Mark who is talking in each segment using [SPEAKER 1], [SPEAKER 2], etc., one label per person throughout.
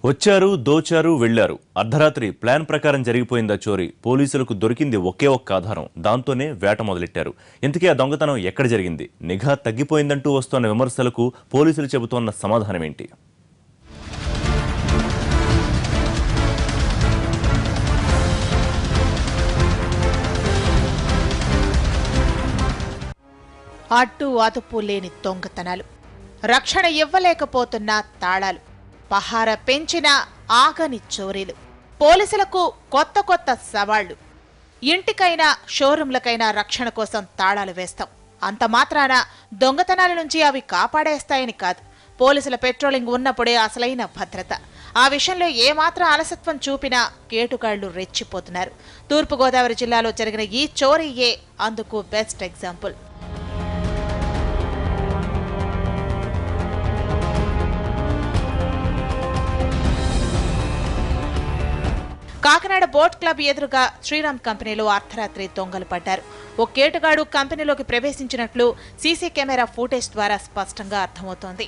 [SPEAKER 1] వచ్చారు, దోచారు, వెళ్లారు. అర్ధరాత్రి ప్లాన్ ప్రకారం జరిగిపోయిందా చోరీ? పోలీసులకు దొరికింది ఒకే ఒక్క ఆధారం. దాంతోనే వేట మొదలెట్టారు. ఇంతకీ ఆ దొంగతనం ఎక్కడ జరిగింది? నిఘా తగ్గిపోయిందంటూ వస్తున్న విమర్శలకు పోలీసులు చెబుతోన్న సమాధానం ఏంటి?
[SPEAKER 2] అడ్డు అదుపు లేని దొంగతనాలు, రక్షణ ఇవ్వలేకపోతున్న తాళాలు, పహార పెంచిన ఆగని చోరీలు, పోలీసులకు కొత్త కొత్త సవాళ్లు. ఇంటికైనా షోరూంలకైనా రక్షణ కోసం తాళాలు వేస్తాం. అంత మాత్రాన దొంగతనాల నుంచి అవి కాపాడేస్తాయని కాదు. పోలీసుల పెట్రోలింగ్ ఉన్నప్పుడే అసలైన భద్రత. ఆ విషయంలో ఏమాత్రం అలసత్వం చూపినా కేటుగాళ్లు రెచ్చిపోతున్నారు. తూర్పుగోదావరి జిల్లాలో జరిగిన ఈ చోరీయే అందుకు best example. Kakinada boat club ఎదురుగా శ్రీరామ్ కంపెనీలో అర్ధరాత్రి దొంగలు పడ్డారు. ఓ కేటుగాడు కంపెనీలోకి ప్రవేశించినట్లు సీసీ కెమెరా ఫుటేజ్ ద్వారా స్పష్టంగా అర్థమవుతోంది.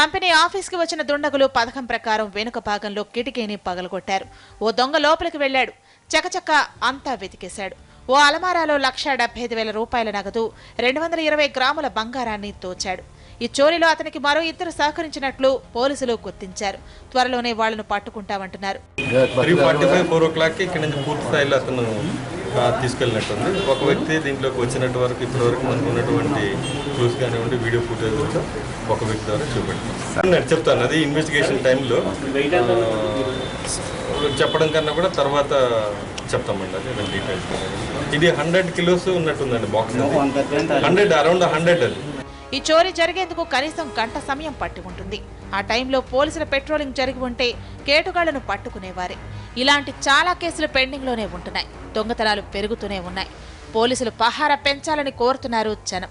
[SPEAKER 2] కంపెనీ ఆఫీస్కి వచ్చిన దుండగులు పథకం ప్రకారం వెనుక భాగంలో కిటికీని పగలగొట్టారు. ఓ దొంగ లోపలికి వెళ్లాడు. చకచక అంతా వెతికేశాడు. ఓ అలమారాలో 1,75,000 రూపాయల నగదు, 220 గ్రాముల బంగారాన్ని తోచాడు. ఈ చోరీలో అతనికి మరో ఇద్దరు సహకరించినట్లు పోలీసులు గుర్తించారు. త్వరలోనే వాళ్లను పట్టుకుంటామంటున్నారు.
[SPEAKER 3] 3:45 ఇక్కడ నుంచి పూర్తి స్థాయిలో అతను తీసుకెళ్ళినట్టుంది. ఒక వ్యక్తి దీంట్లోకి వచ్చినట్టు వరకు ఇప్పటి వరకు మనకు ఉన్నటువంటి క్లూస్ కానివ్వండి, వీడియో ఫుటేజ్ ఒక వ్యక్తి ద్వారా చూపెడతాను. నేను చెప్తాను, అది ఇన్వెస్టిగేషన్ టైంలో చెప్పడం కన్నా కూడా తర్వాత చెప్తామండి. అది డీటెయిల్స్. ఇది 100 కిలోస్ ఉన్నట్టుందండి బాక్స్. 100 అరౌండ్ 100 అది.
[SPEAKER 2] ఈ చోరీ జరిగేందుకు కనీసం గంట సమయం పట్టి ఉంటుంది. ఆ టైంలో పోలీసుల పెట్రోలింగ్ జరిగి ఉంటే కేటుగాళ్లను పట్టుకునేవారే. ఇలాంటి చాలా కేసులు పెండింగ్లోనే ఉంటున్నాయి. దొంగతనాలు పెరుగుతూనే ఉన్నాయి. పోలీసులు పహారా పెంచాలని కోరుతున్నారు జనం.